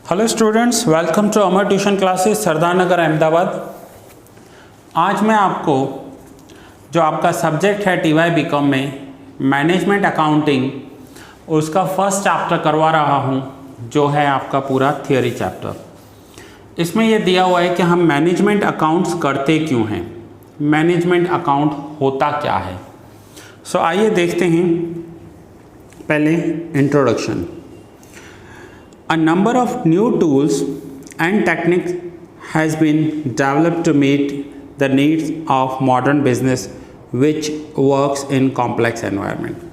Hello students, welcome to Amar tuition classes Sardar Nagar Ahmedabad. आज मैं आपको जो आपका सब्जेक्ट है TY BCom में मैनेजमेंट अकाउंटिंग, उसका फर्स्ट चैप्टर करवा रहा हूँ, जो है आपका पूरा थियोरी चैप्टर। इसमें यह दिया हुआ है कि हम मैनेजमेंट अकाउंट्स करते क्यों हैं, मैनेजमेंट अकाउंट होता क्या है। सो आइए देखते हैं। पहले introduction. A number of new tools and techniques has been developed to meet the needs of modern business which works in complex environment.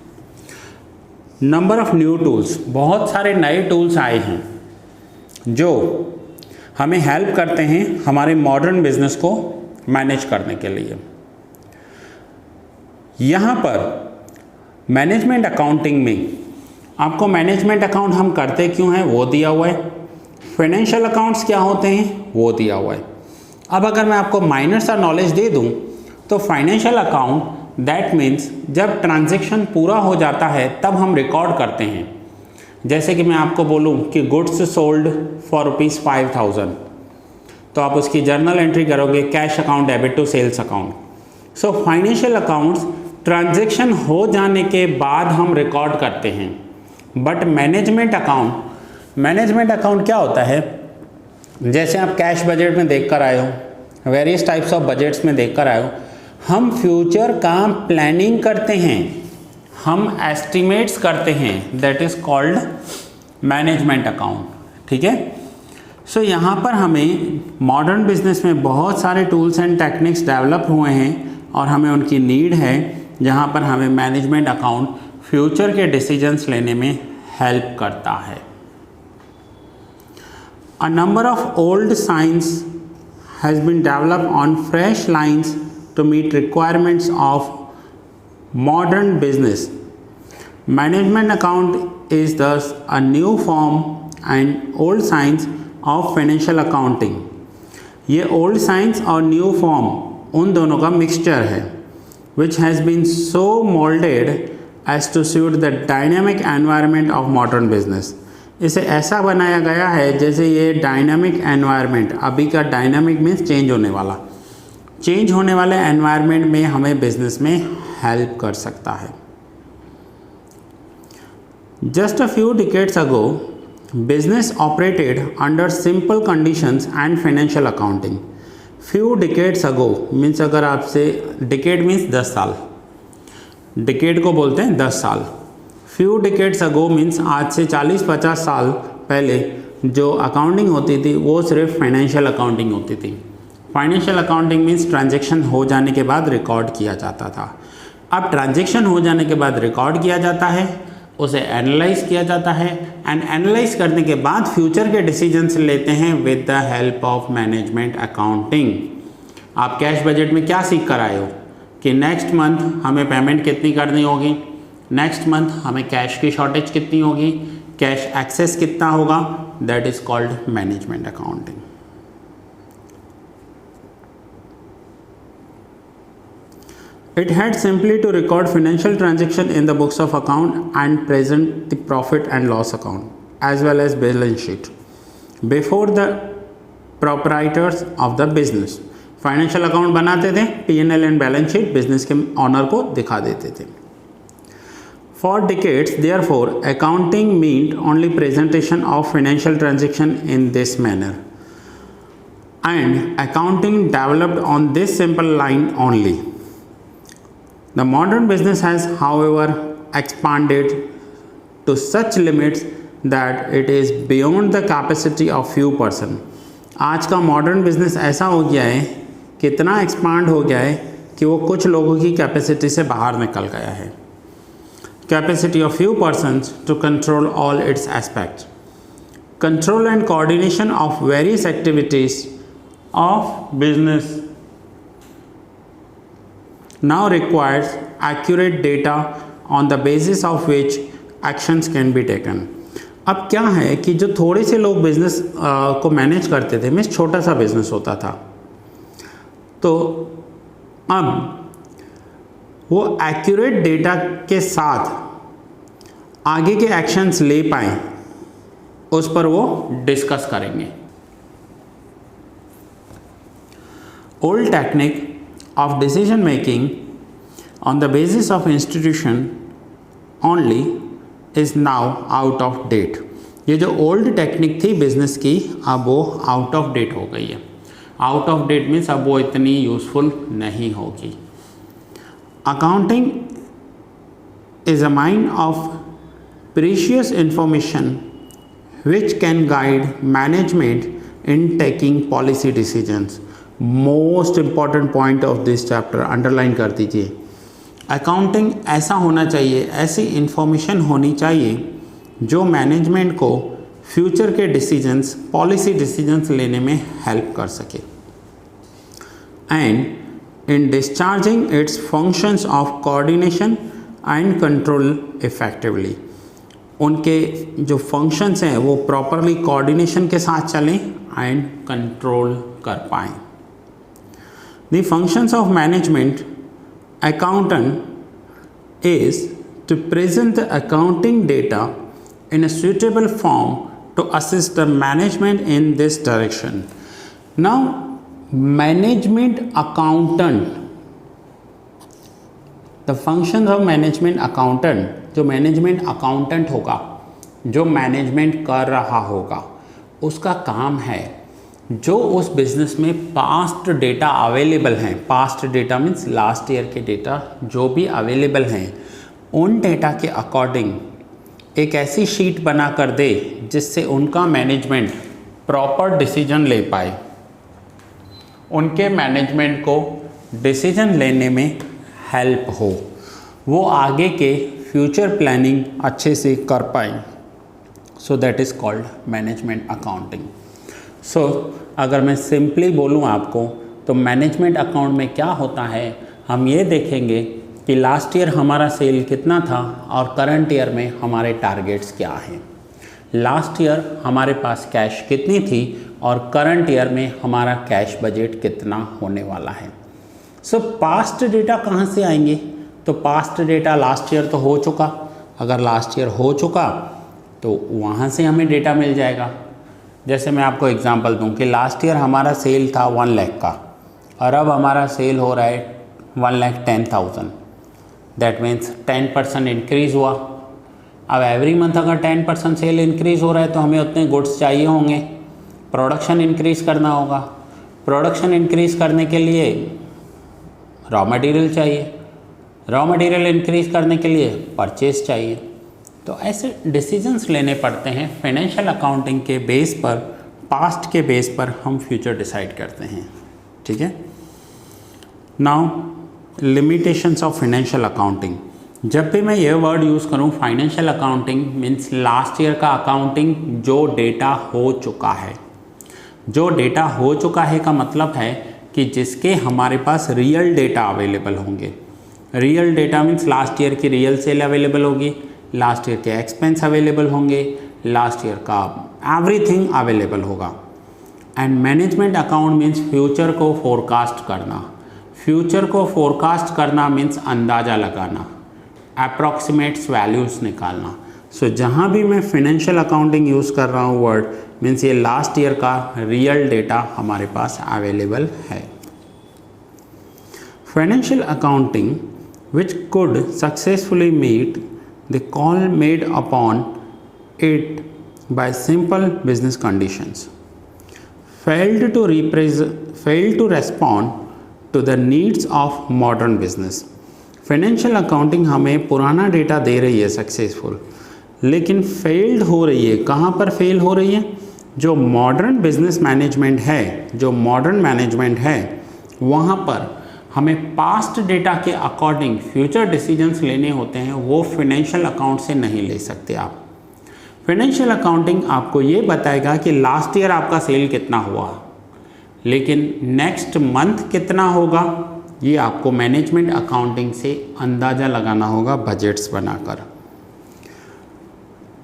Number of new tools, बहुत सारे नए टूल्स आए हैं जो हमें हेल्प करते हैं हमारे मॉडर्न बिजनेस को मैनेज करने के लिए। यहाँ पर मैनेजमेंट अकाउंटिंग में आपको मैनेजमेंट अकाउंट हम करते क्यों हैं वो दिया हुआ है, फाइनेंशियल अकाउंट्स क्या होते हैं वो दिया हुआ है। अब अगर मैं आपको माइनर सा नॉलेज दे दूं तो फाइनेंशियल अकाउंट दैट मीन्स जब ट्रांजैक्शन पूरा हो जाता है तब हम रिकॉर्ड करते हैं। जैसे कि मैं आपको बोलूं कि गुड्स सोल्ड फॉर ₹5,000 तो आप उसकी जर्नल एंट्री करोगे, cash account debit to sales account. So financial accounts transaction हो जाने के बाद हम रिकॉर्ड करते हैं। बट मैनेजमेंट अकाउंट क्या होता है, जैसे आप कैश बजट में देख कर आए हो, वेरियस टाइप्स ऑफ बजट्स में देख कर आए हो, हम फ्यूचर का प्लानिंग करते हैं, हम एस्टिमेट्स करते हैं, that is called management account. ठीक है। सो यहाँ पर हमें मॉडर्न बिजनेस में बहुत सारे टूल्स एंड टेक्निक्स डेवलप हुए हैं और हमें उनकी नीड है, जहाँ पर हमें मैनेजमेंट अकाउंट फ्यूचर के डिसीजंस लेने में हेल्प करता है। A number of old science has been developed on fresh lines to meet requirements of modern business. Management account is thus a new form and old science of financial accounting. ये old science और new form उन दोनों का mixture है, which has been so molded as to suit the dynamic environment of modern business. इसे ऐसा बनाया गया है जैसे ये डायनामिक एनवायरनमेंट, अभी का डायनामिक मीन्स चेंज होने वाले एनवायरनमेंट में हमें बिजनेस में हेल्प कर सकता है। Just a few decades ago business operated under simple conditions and financial accounting. Few decades ago means, अगर आपसे डिकेड मीन्स 10 साल, डिकेड को बोलते हैं 10 साल। फ्यू डिकेड्स अगो मीन्स आज से 40-50 साल पहले जो अकाउंटिंग होती थी वो सिर्फ फाइनेंशियल अकाउंटिंग होती थी। फाइनेंशियल अकाउंटिंग मीन्स ट्रांजैक्शन हो जाने के बाद रिकॉर्ड किया जाता था। अब ट्रांजैक्शन हो जाने के बाद रिकॉर्ड किया जाता है, उसे एनालाइज किया जाता है, एंड एनालाइज करने के बाद फ्यूचर के डिसीजंस लेते हैं with the help of management accounting. आप कैश बजट में क्या सीख कर आए हो कि नेक्स्ट मंथ हमें पेमेंट कितनी करनी होगी, नेक्स्ट मंथ हमें कैश की शॉर्टेज कितनी होगी, कैश एक्सेस कितना होगा, that is called management accounting. It had simply to record financial transaction in the books of account and present the profit and loss account as well as balance sheet before the proprietors of the business. Financial account बनाते थे, P&L and balance sheet business के owner को दिखा देते थे। For decades therefore accounting meant only presentation of financial transaction in this manner and accounting developed on this simple line only. The modern business has however expanded to such limits that it is beyond the capacity of few person. आज का modern business ऐसा हो गया है, कितना expand हो गया है कि वो कुछ लोगों की कैपेसिटी से बाहर निकल गया है। Capacity of few persons to control all its aspects, control and coordination of various activities of business now requires accurate data on the basis of which actions can be taken. अब क्या है कि जो थोड़े से लोग बिजनेस को manage करते थे, मीन्स छोटा सा बिजनेस होता था, तो अब वो एक्यूरेट डेटा के साथ आगे के एक्शंस ले पाएँ उस पर वो डिस्कस करेंगे। Old technique of decision making on the basis of institution only is now out of date. ये जो ओल्ड टेक्निक थी बिजनेस की, अब वो आउट ऑफ डेट हो गई है। आउट ऑफ डेट मीन्स अब वो इतनी यूज़फुल नहीं होगी। Accounting is a mine of precious information which can guide management in taking policy decisions. Most important point of this chapter, underline कर दीजिए। अकाउंटिंग ऐसा होना चाहिए, ऐसी इंफॉर्मेशन होनी चाहिए जो मैनेजमेंट को फ्यूचर के डिसीजंस, पॉलिसी डिसीजंस लेने में हेल्प कर सके and in discharging it's functions of coordination and control effectively. उनके जो फंक्शंस हैं वो प्रॉपरली कोऑर्डिनेशन के साथ चलें एंड कंट्रोल कर पाएँ। The functions of management accountant is to present the accounting data in a suitable form to assist the management in this direction. Now, management accountant, the functions of management accountant, जो management accountant होगा, जो management कर रहा होगा, उसका काम है जो उस बिज़नेस में पास्ट डेटा अवेलेबल हैं, past data means last year के डेटा जो भी अवेलेबल हैं, उन डेटा के अकॉर्डिंग एक ऐसी शीट बना कर दे जिससे उनका मैनेजमेंट प्रॉपर डिसीजन ले पाए, उनके मैनेजमेंट को डिसीजन लेने में हेल्प हो, वो आगे के फ्यूचर प्लानिंग अच्छे से कर पाए। So that is called management accounting. So अगर मैं सिंपली बोलूँ आपको तो मैनेजमेंट अकाउंट में क्या होता है, हम ये देखेंगे कि लास्ट ईयर हमारा सेल कितना था और करंट ईयर में हमारे टारगेट्स क्या हैं। लास्ट ईयर हमारे पास कैश कितनी थी और करंट ईयर में हमारा कैश बजट कितना होने वाला है। सो पास्ट डेटा कहाँ से आएंगे? तो पास्ट डेटा लास्ट ईयर तो हो चुका, अगर लास्ट ईयर हो चुका तो वहाँ से हमें डेटा मिल जाएगा। जैसे मैं आपको एग्जांपल दूं कि लास्ट ईयर हमारा सेल था 1 लाख का और अब हमारा सेल हो रहा है 1,10,000। दैट मीन्स 10% इंक्रीज़ हुआ। अब एवरी मंथ अगर 10% सेल इंक्रीज़ हो रहा है तो हमें उतने गुड्स चाहिए होंगे, प्रोडक्शन इंक्रीज़ करना होगा। प्रोडक्शन इंक्रीज़ करने के लिए रॉ मटेरियल चाहिए, रॉ मटेरियल इंक्रीज़ करने के लिए परचेज चाहिए। तो ऐसे डिसीजंस लेने पड़ते हैं फाइनेंशियल अकाउंटिंग के बेस पर, पास्ट के बेस पर हम फ्यूचर डिसाइड करते हैं। ठीक है। Now limitations of financial accounting. जब भी मैं ये वर्ड यूज़ करूँ financial accounting means last year का अकाउंटिंग जो डेटा हो चुका है। जो डेटा हो चुका है का मतलब है कि जिसके हमारे पास रियल डेटा अवेलेबल होंगे। Real data means last year की रियल सेल अवेलेबल होगी, लास्ट ईयर के एक्सपेंस अवेलेबल होंगे, लास्ट ईयर का एवरीथिंग अवेलेबल होगा। And management account means future को फोरकास्ट करना। फ्यूचर को फोरकास्ट करना मीन्स अंदाज़ा लगाना, अप्रॉक्सीमेट्स वैल्यूज़ निकालना। सो जहाँ भी मैं फाइनेंशियल अकाउंटिंग यूज़ कर रहा हूँ वर्ड मीन्स ये लास्ट ईयर का रियल डेटा हमारे पास अवेलेबल है। Financial accounting which could successfully meet the call made upon it by simple business conditions, failed to respond to the needs of modern business. Financial accounting हमें पुराना data दे रही है successful, लेकिन failed हो रही है। कहाँ पर फेल हो रही है? जो मॉडर्न बिजनेस मैनेजमेंट है, जो मॉडर्न मैनेजमेंट है वहाँ पर हमें पास्ट डेटा के अकॉर्डिंग फ्यूचर डिसीजंस लेने होते हैं, वो फाइनेंशियल अकाउंट से नहीं ले सकते आप। फाइनेंशियल अकाउंटिंग आपको ये बताएगा कि लास्ट ईयर आपका सेल कितना हुआ, लेकिन नेक्स्ट मंथ कितना होगा ये आपको मैनेजमेंट अकाउंटिंग से अंदाज़ा लगाना होगा बजट्स बनाकर।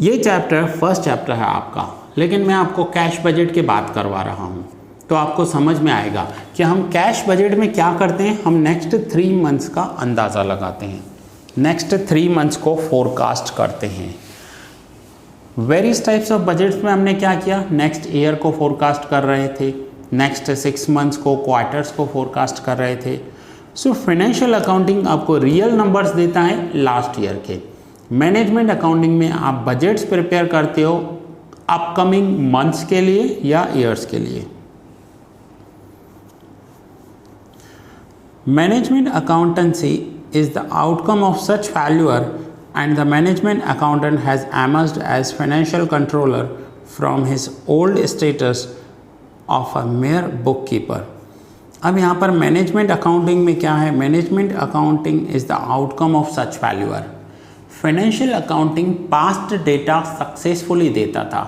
ये चैप्टर फर्स्ट चैप्टर है आपका, लेकिन मैं आपको कैश बजट की बात करवा रहा हूँ तो आपको समझ में आएगा कि हम कैश बजट में क्या करते हैं। हम नेक्स्ट 3 मंथ्स का अंदाज़ा लगाते हैं, नेक्स्ट 3 मंथ्स को फोरकास्ट करते हैं। वेरियस टाइप्स ऑफ बजट्स में हमने क्या किया, नेक्स्ट ईयर को फोरकास्ट कर रहे थे, नेक्स्ट 6 मंथ्स को, क्वार्टर्स को फोरकास्ट कर रहे थे। सो फाइनेंशियल अकाउंटिंग आपको रियल नंबर्स देता है लास्ट ईयर के। मैनेजमेंट अकाउंटिंग में आप बजट्स प्रिपेयर करते हो अपकमिंग मंथ्स के लिए या ईयर्स के लिए। Management accountancy is the outcome of such failure, and the management accountant has emerged as financial controller from his old status of a mere bookkeeper। अब यहाँ पर मैनेजमेंट अकाउंटिंग में क्या है, management accounting is the outcome of such failure. Financial accounting past data successfully देता था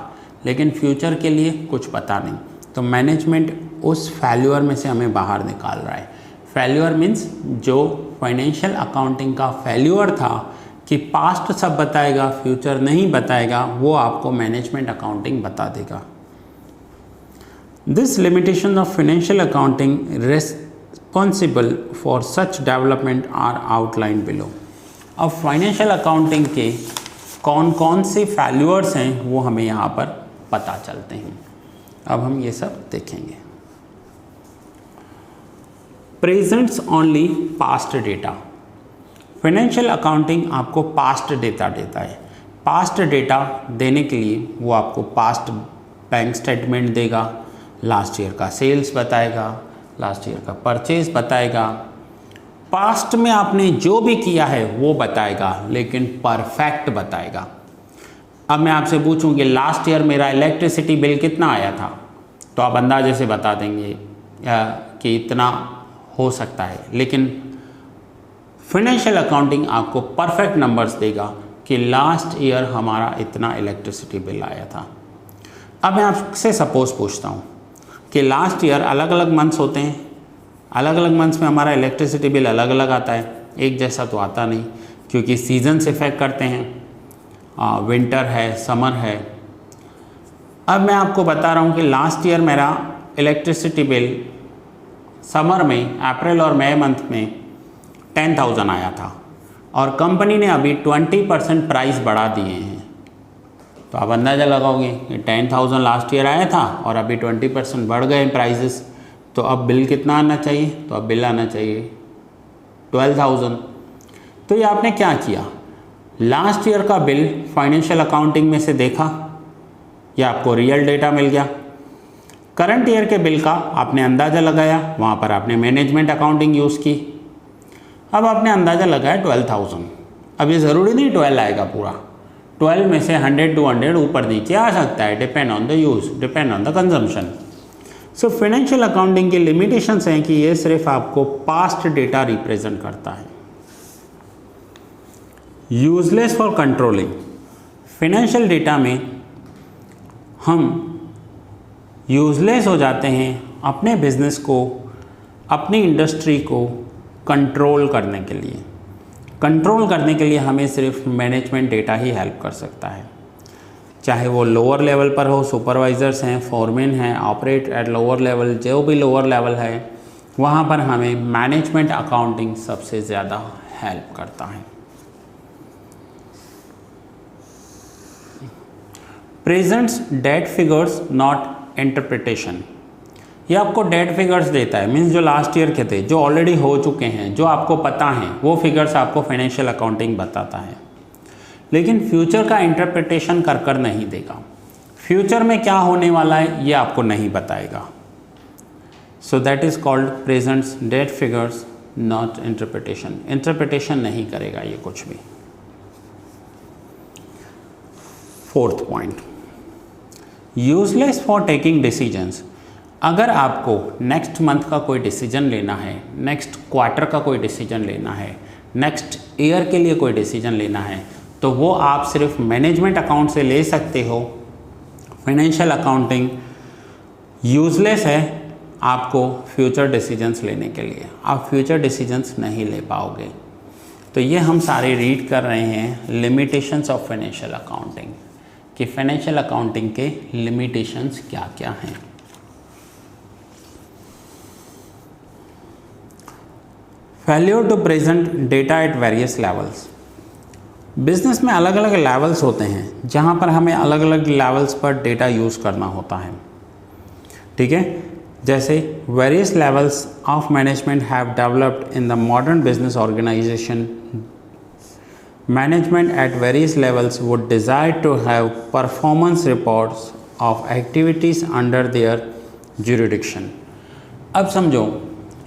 लेकिन future के लिए कुछ पता नहीं, तो मैनेजमेंट उस फेल्यूअर में से हमें बाहर निकाल रहा है। फेल्यूअर मीन्स जो फाइनेंशियल अकाउंटिंग का फेल्यूअर था कि पास्ट सब बताएगा फ्यूचर नहीं बताएगा, वो आपको मैनेजमेंट अकाउंटिंग बता देगा। This limitation of financial accounting responsible for such development are outline below. अब फाइनेंशियल अकाउंटिंग के कौन कौन से फेल्यूअर्स हैं वो हमें यहाँ पर पता चलते हैं। अब हम ये सब देखेंगे। Presents only past data. Financial accounting आपको पास्ट डेटा देता है। पास्ट डेटा देने के लिए वो आपको पास्ट बैंक स्टेटमेंट देगा, लास्ट ईयर का सेल्स बताएगा, लास्ट ईयर का परचेज बताएगा, पास्ट में आपने जो भी किया है वो बताएगा लेकिन परफेक्ट बताएगा। अब मैं आपसे पूछूं कि लास्ट ईयर मेरा इलेक्ट्रिसिटी बिल कितना आया था, तो आप अंदाजे से बता देंगे कि इतना हो सकता है, लेकिन फाइनेंशियल अकाउंटिंग आपको परफेक्ट नंबर्स देगा कि लास्ट ईयर हमारा इतना इलेक्ट्रिसिटी बिल आया था। अब मैं आपसे सपोज पूछता हूँ कि लास्ट ईयर अलग अलग मंथ्स होते हैं, अलग अलग मंथ्स में हमारा इलेक्ट्रिसिटी बिल अलग अलग आता है, एक जैसा तो आता नहीं क्योंकि सीजन से इफेक्ट करते हैं, विंटर है, समर है। अब मैं आपको बता रहा हूँ कि लास्ट ईयर मेरा इलेक्ट्रिसिटी बिल समर में अप्रैल और मई मंथ में 10,000 आया था और कंपनी ने अभी 20% प्राइस बढ़ा दिए हैं, तो आप अंदाज़ा लगाओगे कि 10,000 लास्ट ईयर आया था और अभी 20% बढ़ गए प्राइसेस, तो अब बिल कितना आना चाहिए, तो अब बिल आना चाहिए 12,000। तो ये आपने क्या किया, लास्ट ईयर का बिल फाइनेंशियल अकाउंटिंग में से देखा या आपको रियल डेटा मिल गया, करंट ईयर के बिल का आपने अंदाज़ा लगाया, वहाँ पर आपने मैनेजमेंट अकाउंटिंग यूज़ की, अब आपने अंदाज़ा लगाया 12,000। अब ये ज़रूरी नहीं 12 आएगा पूरा, 12 में से 100 to 100 ऊपर नीचे आ सकता है, depend on the use, depend on the consumption. So financial accounting की लिमिटेशंस हैं कि ये सिर्फ आपको पास्ट डेटा रिप्रेजेंट करता है। Useless for controlling. Financial data में हम यूजलेस हो जाते हैं अपने बिजनेस को, अपनी इंडस्ट्री को कंट्रोल करने के लिए। कंट्रोल करने के लिए हमें सिर्फ मैनेजमेंट डेटा ही हेल्प कर सकता है, चाहे वो लोअर लेवल पर हो, सुपरवाइजर्स हैं, फोरमैन हैं, ऑपरेट एट लोअर लेवल, जो भी लोअर लेवल है वहाँ पर हमें मैनेजमेंट अकाउंटिंग सबसे ज़्यादा हेल्प करता है। Presents date figures not interpretation. ये आपको डेट फिगर्स देता है, मीन्स जो लास्ट ईयर के थे, जो ऑलरेडी हो चुके हैं, जो आपको पता हैं, वो फिगर्स आपको फाइनेंशियल अकाउंटिंग बताता है, लेकिन फ्यूचर का इंटरप्रिटेशन कर नहीं देगा। फ्यूचर में क्या होने वाला है ये आपको नहीं बताएगा। So that is called presents date figures not interpretation. Interpretation नहीं करेगा ये कुछ भी। Fourth point, useless for taking decisions. अगर आपको नेक्स्ट मंथ का कोई डिसीजन लेना है, नेक्स्ट क्वार्टर का कोई डिसीजन लेना है, नेक्स्ट ईयर के लिए कोई डिसीजन लेना है, तो वो आप सिर्फ मैनेजमेंट अकाउंट से ले सकते हो। फाइनेंशियल अकाउंटिंग यूजलेस है आपको फ्यूचर डिसीजंस लेने के लिए, आप फ्यूचर डिसीजंस नहीं ले पाओगे। तो ये हम सारे रीड कर रहे हैं लिमिटेशंस ऑफ फाइनेंशियल अकाउंटिंग, कि फाइनेंशियल अकाउंटिंग के लिमिटेशंस क्या क्या हैं। Failure to present data at various levels. Business में अलग अलग लेवल्स होते हैं जहाँ पर हमें अलग अलग लेवल्स पर डेटा यूज़ करना होता है, ठीक है। जैसे various levels of management have developed in the modern business organisation. Management at various levels would desire to have performance reports of activities under their jurisdiction. अब समझो,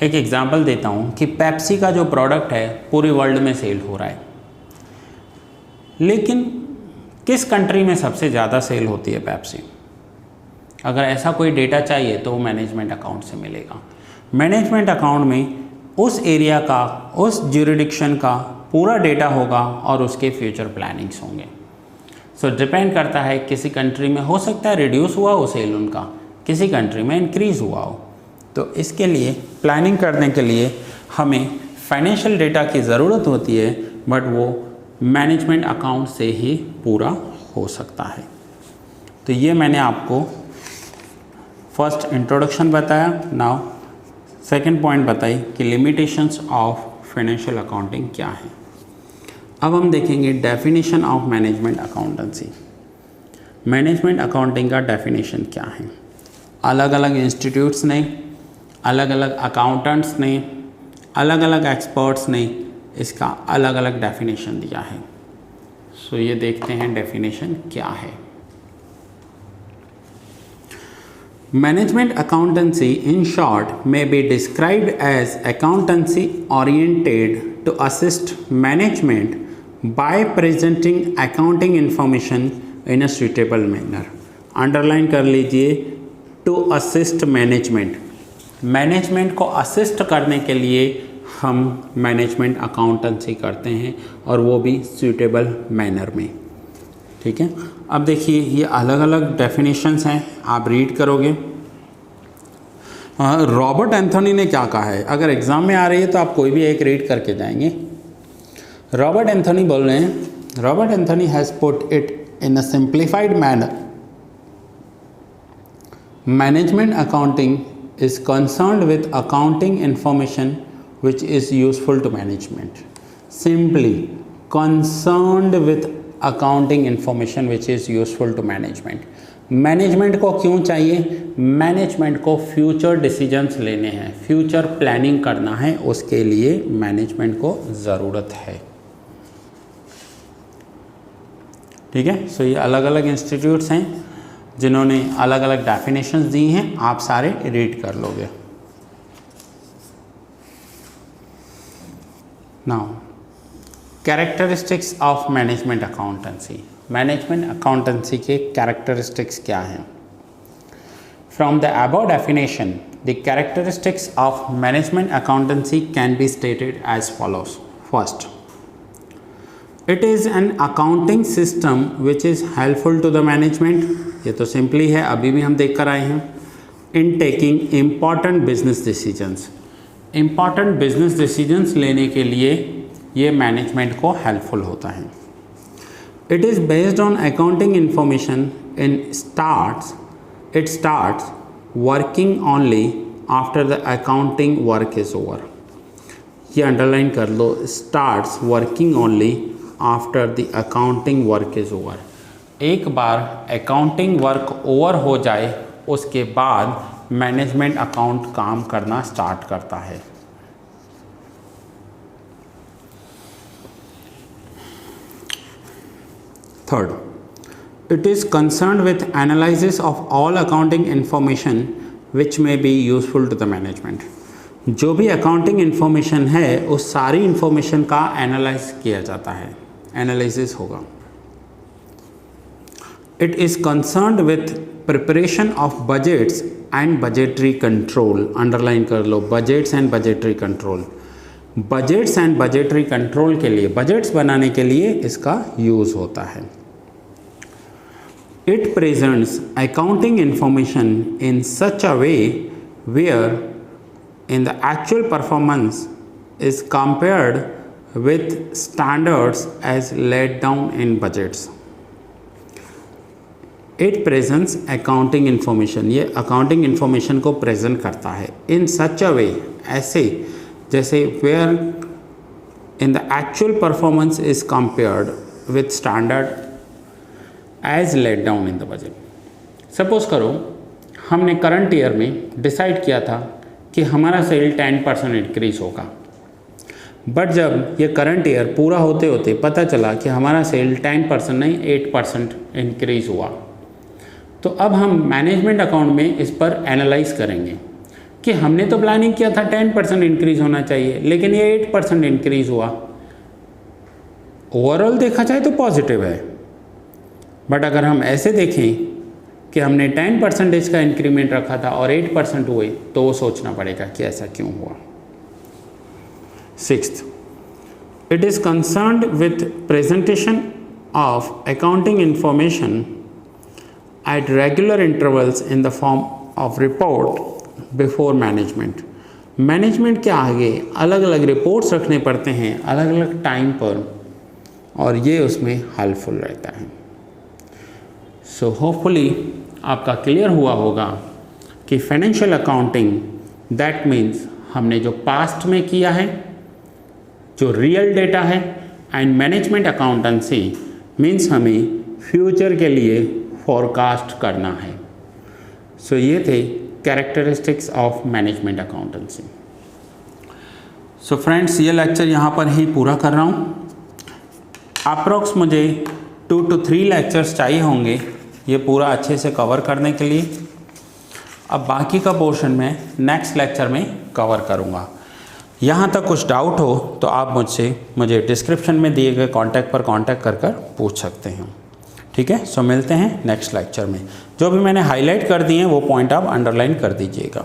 एक एग्जांपल देता हूँ कि पेप्सी का जो प्रोडक्ट है पूरे वर्ल्ड में सेल हो रहा है, लेकिन किस कंट्री में सबसे ज़्यादा सेल होती है पेप्सी? अगर ऐसा कोई डेटा चाहिए तो वो मैनेजमेंट अकाउंट से मिलेगा। मैनेजमेंट अकाउंट में उस एरिया का, उस ज्यूरिडिक्शन का पूरा डेटा होगा और उसके फ्यूचर प्लानिंग्स होंगे। सो डिपेंड करता है, किसी कंट्री में हो सकता है रिड्यूस हुआ हो सेल उनका, किसी कंट्री में इंक्रीज़ हुआ हो। तो इसके लिए प्लानिंग करने के लिए हमें फाइनेंशियल डेटा की ज़रूरत होती है, बट वो मैनेजमेंट अकाउंट से ही पूरा हो सकता है। तो ये मैंने आपको फर्स्ट इंट्रोडक्शन बताया। नाउ सेकंड पॉइंट बताई कि लिमिटेशंस ऑफ फाइनेंशियल अकाउंटिंग क्या है। अब हम देखेंगे definition of management accountancy. Management accounting का डेफिनेशन क्या है? अलग अलग इंस्टीट्यूट्स ने, अलग अलग अकाउंटेंट्स ने, अलग अलग एक्सपर्ट्स ने इसका अलग अलग डेफिनेशन दिया है। सो ये देखते हैं डेफिनेशन क्या है। Management accountancy in short may be described as accountancy oriented to assist management by presenting accounting information in a suitable manner। Underline कर लीजिए, to assist management। मैनेजमेंट को असिस्ट करने के लिए हम मैनेजमेंट अकाउंटेंसी करते हैं, और वो भी सूटेबल मैनर में, ठीक है। अब देखिए, ये अलग अलग डेफिनेशंस हैं, आप रीड करोगे। रॉबर्ट एंथोनी ने क्या कहा है? अगर एग्ज़ाम में आ रही है तो आप कोई भी एक रीड करके जाएंगे। रॉबर्ट एंथोनी बोल रहे हैं, Robert Anthony has put it in a simplified manner. Management accounting is concerned with accounting information which is useful to management। Simply, concerned with accounting information which is useful to management। Management को क्यों चाहिए? Management को future decisions लेने हैं, future planning करना है, उसके लिए मैनेजमेंट को ज़रूरत है, ठीक है। सो ये अलग अलग इंस्टीट्यूट्स हैं जिन्होंने अलग अलग डेफिनेशंस दी हैं, आप सारे रीड कर लोगे। Now characteristics of management accountancy. Management accountancy के कैरेक्टरिस्टिक्स क्या हैं? From the above definition the characteristics of management accountancy can be stated as follows. First, it is an accounting system which is helpful to the management. ये तो simply है, अभी भी हम देख कर आए हैं। In taking important business decisions, important business decisions लेने के लिए ये मैनेजमेंट को हेल्पफुल होता है। It is based on accounting information in it starts working only after the accounting work is over. ये अंडरलाइन कर लो, starts working only after the accounting work is over. एक बार अकाउंटिंग वर्क ओवर हो जाए उसके बाद मैनेजमेंट अकाउंट काम करना स्टार्ट करता है। Third, it is concerned with analysis of all accounting information which may be useful to the management. जो भी अकाउंटिंग इंफॉर्मेशन है उस सारी इंफॉर्मेशन का एनालाइज किया जाता है, एनालिसिस होगा। It is concerned with preparation of budgets and budgetary control। Underline कर लो, budgets and budgetary control। budgets and budgetary control के लिए, budgets बनाने के लिए इसका यूज़ होता है। It presents accounting information in such a way where in the actual performance is compared with standards as laid down in budgets। It presents accounting information, ये accounting information को प्रेजेंट करता है इन सच अ वे, ऐसे जैसे where in the actual performance is compared with standard as laid down in the budget। Suppose करो हमने current year में decide किया था कि हमारा सेल 10% इंक्रीज होगा, बट जब ये करंट ईयर पूरा होते होते पता चला कि हमारा सेल 10% नहीं 8% इंक्रीज हुआ, तो अब हम मैनेजमेंट अकाउंट में इस पर एनालाइज करेंगे कि हमने तो प्लानिंग किया था 10% इंक्रीज होना चाहिए, लेकिन ये 8% इंक्रीज हुआ। ओवरऑल देखा जाए तो पॉजिटिव है, बट अगर हम ऐसे देखें कि हमने 10% का इंक्रीमेंट रखा था और 8% हुए, तो वो सोचना पड़ेगा कि ऐसा क्यों हुआ। 6th, it is concerned with presentation of accounting information at regular intervals in the form of report before management। Management के आगे अलग अलग रिपोर्ट्स रखने पड़ते हैं अलग अलग टाइम पर, और ये उसमें हेल्पफुल रहता है। सो होपफुली आपका क्लियर हुआ होगा कि फाइनेंशियल अकाउंटिंग दैट मीन्स हमने जो पास्ट में किया है, जो रियल डेटा है, एंड मैनेजमेंट अकाउंटेंसी मीन्स हमें फ्यूचर के लिए फॉरकास्ट करना है। सो ये थे characteristics of management accountancy. So friends, ये लेक्चर यहाँ पर ही पूरा कर रहा हूँ। अप्रॉक्स मुझे 2 to 3 लेक्चर्स चाहिए होंगे ये पूरा अच्छे से कवर करने के लिए। अब बाकी का पोर्शन मैं नेक्स्ट लेक्चर में कवर करूँगा। यहाँ तक कुछ डाउट हो तो आप मुझे डिस्क्रिप्शन में दिए गए कॉन्टैक्ट पर कॉन्टैक्ट कर पूछ सकते हैं। ठीक है, सो मिलते हैं नेक्स्ट लेक्चर में। जो भी मैंने हाईलाइट कर दिए हैं वो पॉइंट आप अंडरलाइन कर दीजिएगा।